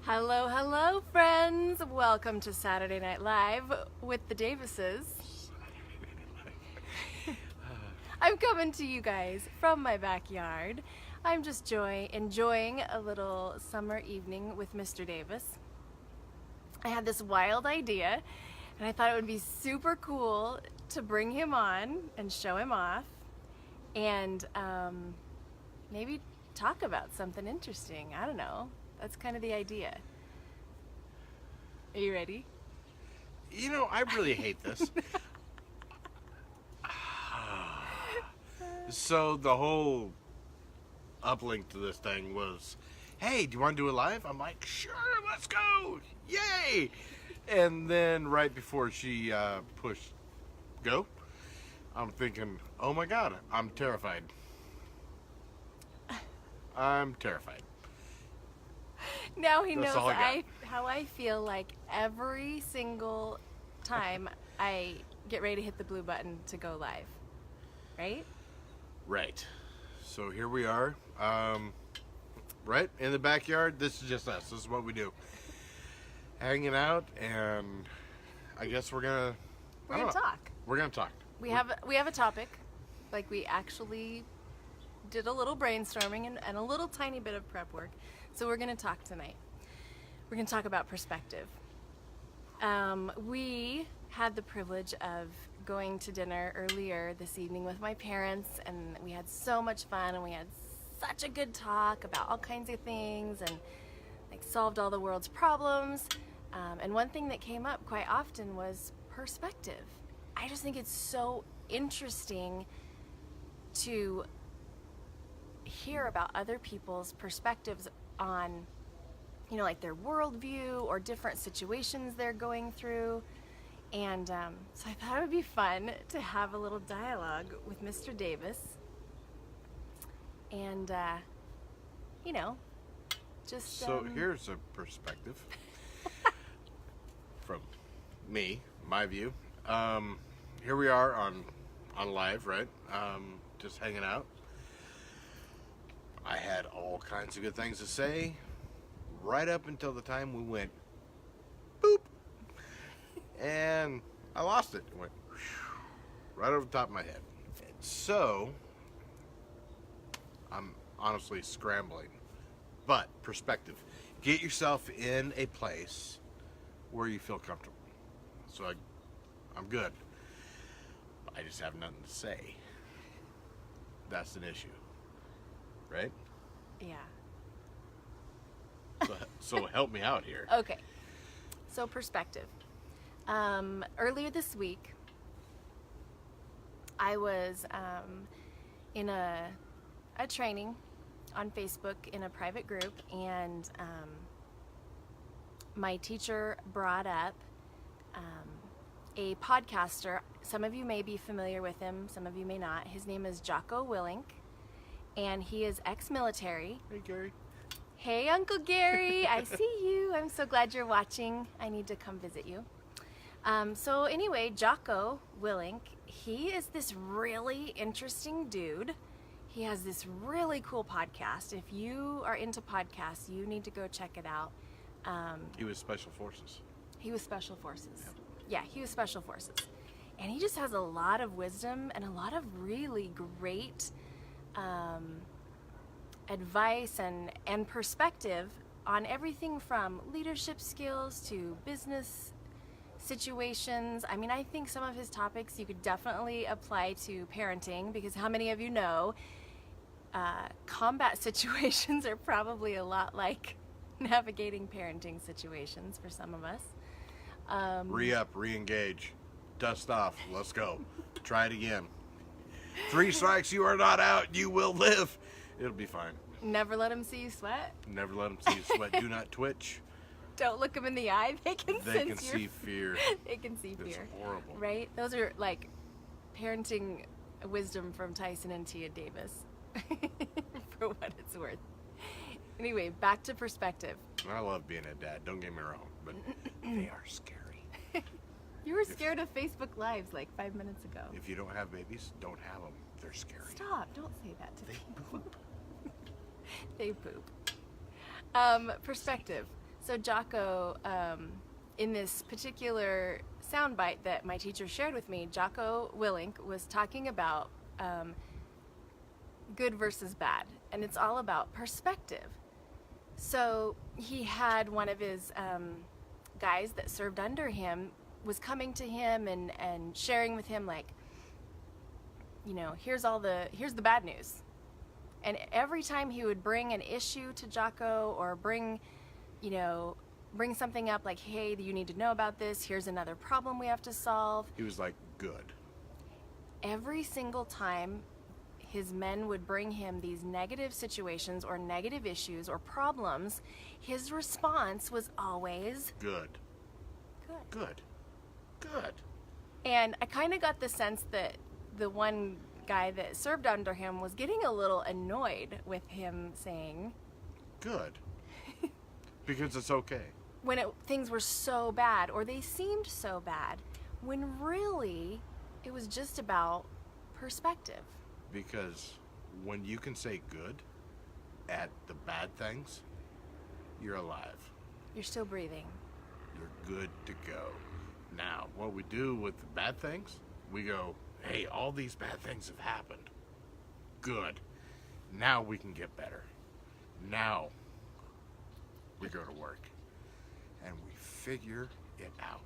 Hello, hello, friends. Welcome to Saturday Night Live with the Davises. I'm coming to you guys from my backyard. I'm just enjoying a little summer evening with Mr. Davis. I had this wild idea, and I thought it would be super cool to bring him on and show him off, and maybe talk about something interesting. I don't know. That's kind of the idea. Are you ready? You know, I really hate this. So the whole uplink to this thing was, hey, do you want to do it live? I'm like, sure, let's go. Yay. And then right before she pushed go, I'm thinking, oh my God, I'm terrified. I'm terrified. Now he That's knows all I how I feel like every single time I get ready to hit the blue button to go live. Right? Right. So here we are. Right in the backyard. This is just us. This is what we do. Hanging out, and I guess we're gonna talk. We're gonna talk. We have a topic. Like, we actually did a little brainstorming and a little tiny bit of prep work. So we're gonna talk tonight. We're gonna talk about perspective. We had the privilege of going to dinner earlier this evening with my parents, and we had so much fun, and we had such a good talk about all kinds of things, and like solved all the world's problems. And one thing that came up quite often was perspective. I just think it's so interesting to hear about other people's perspectives on, you know, like their worldview or different situations they're going through. And so I thought it would be fun to have a little dialogue with Mr. Davis. And, you know, just... So here's a perspective from me, my view. Here we are on live, right? Just hanging out. I had all kinds of good things to say right up until the time we went boop, and I lost it. It went right over the top of my head. So I'm honestly scrambling. But perspective. Get yourself in a place where you feel comfortable. So I'm good. I just have nothing to say. That's an issue. Right? Yeah. So help me out here. Okay. So perspective. Earlier this week, I was in a training on Facebook in a private group, and my teacher brought up a podcaster. Some of you may be familiar with him, some of you may not. His name is Jocko Willink, and he is ex-military. Hey, Gary. Hey, Uncle Gary, I see you. I'm so glad you're watching. I need to come visit you. So anyway, Jocko Willink, he is this really interesting dude. He has this really cool podcast. If you are into podcasts, you need to go check it out. He was Special Forces. He was Special Forces. Yeah, he was Special Forces. And he just has a lot of wisdom and a lot of really great advice and perspective on everything from leadership skills to business situations. I mean, I think some of his topics you could definitely apply to parenting, because how many of you know combat situations are probably a lot like navigating parenting situations for some of us. Re-up, re-engage, dust off, let's go. Try it again. 3 strikes, you are not out, you will live. It'll be fine. Never let them see you sweat. Never let them see you sweat. Do not twitch. Don't look them in the eye. They can see fear. They can see fear. It's horrible. Right? Those are like parenting wisdom from Tyson and Tia Davis. For what it's worth. Anyway, back to perspective. I love being a dad, don't get me wrong, but they are scary. You were scared of Facebook Lives like 5 minutes ago. If you don't have babies, don't have them. They're scary. Stop. Don't say that to They people. poop. They poop. Perspective. So Jocko, in this particular soundbite that my teacher shared with me, Jocko Willink was talking about good versus bad, and it's all about perspective. So he had one of his guys that served under him was coming to him and sharing with him, like, you know, here's the bad news. And every time he would bring an issue to Jocko or bring something up like, hey, you need to know about this, here's another problem we have to solve. He was like, good. Every single time his men would bring him these negative situations or negative issues or problems, his response was always, good. Good. Good. Good. And I kind of got the sense that the one guy that served under him was getting a little annoyed with him saying, good. Because it's okay. when things were so bad, or they seemed so bad, when really it was just about perspective. Because when you can say good at the bad things, you're alive. You're still breathing. You're good to go. Now, what we do with the bad things, we go, hey, all these bad things have happened. Good. Now we can get better. Now we go to work and we figure it out.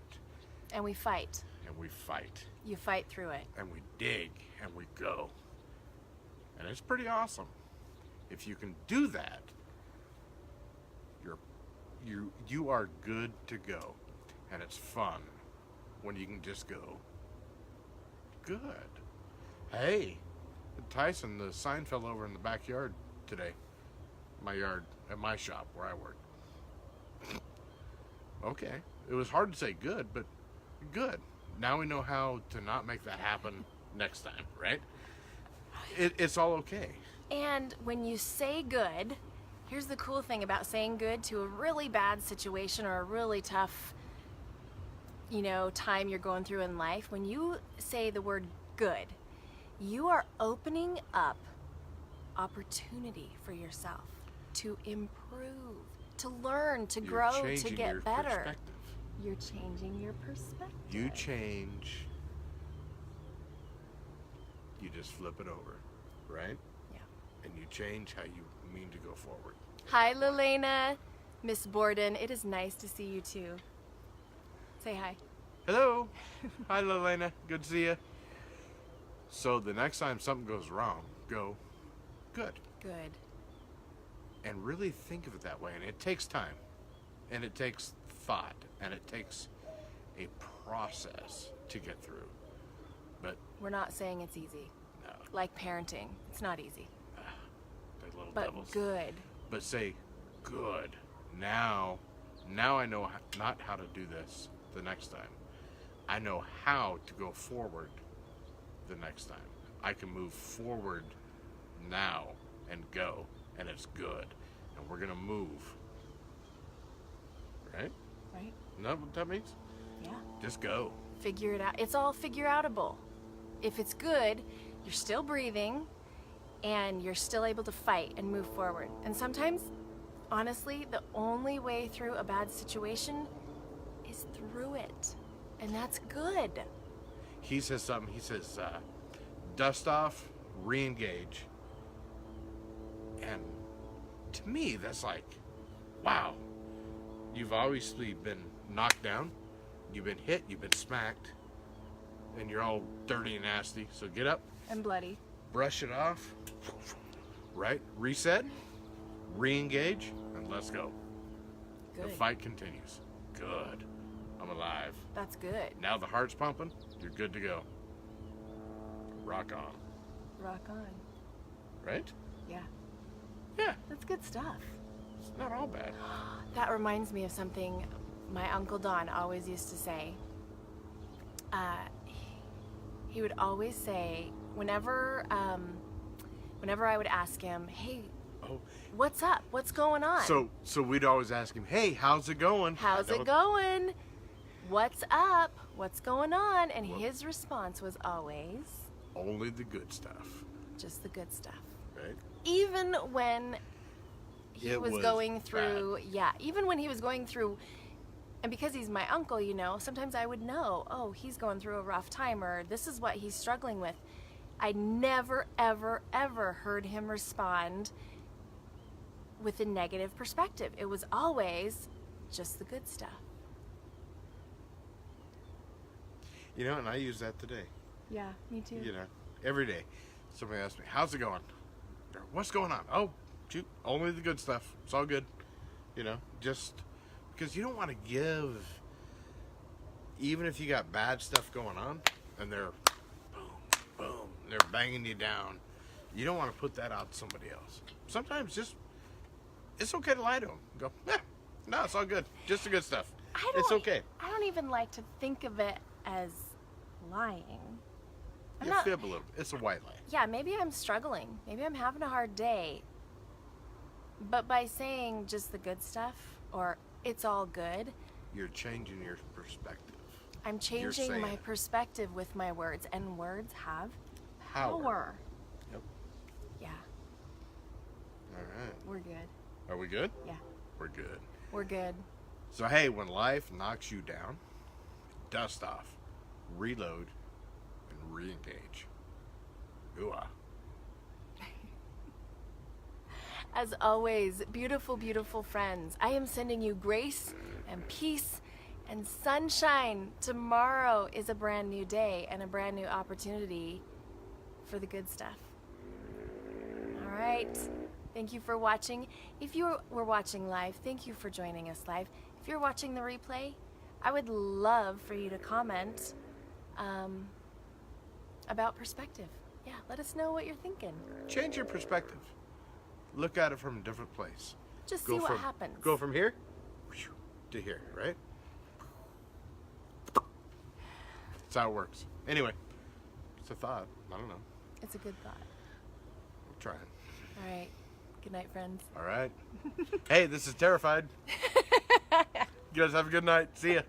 And we fight. And we fight. You fight through it. And we dig and we go. And it's pretty awesome. If you can do that, you are good to go. And it's fun when you can just go, good. Hey, Tyson, the sign fell over in the backyard today. My yard, at my shop where I work. Okay. It was hard to say good, but good. Now we know how to not make that happen next time, right? It's all okay. And when you say good, here's the cool thing about saying good to a really bad situation or a really tough, time you're going through in life. When you say the word good, you are opening up opportunity for yourself to improve, to learn, to grow, to get better. You're changing your perspective. You change. You just flip it over, right? Yeah. And you change how you mean to go forward. Hi, Lelena. Miss Borden, it is nice to see you too. Say hi. Hello. Hi, Lelena. Good to see you. So the next time something goes wrong, go, good. Good. And really think of it that way. And it takes time. And it takes thought. And it takes a process to get through. But We're not saying it's easy. no, Like parenting, it's not easy. they're little But devils. good. But say, good. Now I know not how to do this the next time. I know how to go forward the next time. I can move forward now and go, and it's good. And we're going to move. Right? Right? Isn't that what that means? Yeah. Just go. Figure it out. It's all figure-outable. If it's good, you're still breathing and you're still able to fight and move forward. And sometimes, honestly, the only way through a bad situation is through it. And that's good. He says something. He says, dust off, re-engage. And to me, that's like, wow. You've obviously been knocked down. You've been hit. You've been smacked. And you're all dirty and nasty. So get up. And bloody. Brush it off. Right? Reset. Re-engage. And let's go. Good. The fight continues. Good. I'm alive. That's good. Now the heart's pumping. You're good to go. Rock on. Rock on. Right? Yeah. Yeah. That's good stuff. It's not all bad. That reminds me of something my Uncle Don always used to say. He would always say, whenever I would ask him, hey, Oh. what's up? What's going on? So we'd always ask him, hey, how's it going? How's it going? What's up? What's going on? And his response was always, Only the good stuff. just the good stuff. Right? Even when he It was was going through, yeah, even when he was going through, and because he's my uncle, you know, sometimes I would know, oh, he's going through a rough time, or this is what he's struggling with. I never, ever, ever heard him respond with a negative perspective. It was always just the good stuff. You know, and I use that today. Yeah, me too. You know, every day. Somebody asks me, how's it going? Or, what's going on? Oh, shoot, only the good stuff. It's all good. You know, just because you don't want to give, even if you got bad stuff going on and they're boom, boom, they're banging you down, you don't want to put that out to somebody else. Sometimes just, it's okay to lie to them. Go, no, it's all good. Just the good stuff. It's okay. I don't even like to think of it as lying. You fib a little bit. It's a white lie. Yeah, maybe I'm struggling. Maybe I'm having a hard day. But by saying just the good stuff or it's all good, You're changing your perspective. I'm changing saying my it. perspective with my words, and words have power. Yep. Yeah, All right. we're good. Are we good? Yeah, We're good. we're good. So, hey, when life knocks you down, dust off, reload, and re-engage. Ooh-ah. As always, beautiful, beautiful friends, I am sending you grace and peace and sunshine. Tomorrow is a brand new day and a brand new opportunity for the good stuff. All right. Thank you for watching. If you were watching live, thank you for joining us live. If you're watching the replay, I would love for you to comment about perspective. Yeah, let us know what you're thinking. Change your perspective. Look at it from a different place. Just see what happens. Go from here to here, right? That's how it works. Anyway, it's a thought. I don't know. It's a good thought. I'm trying. All right. Good night, friends. All right. Hey, this is Terrified. You guys have a good night. See ya.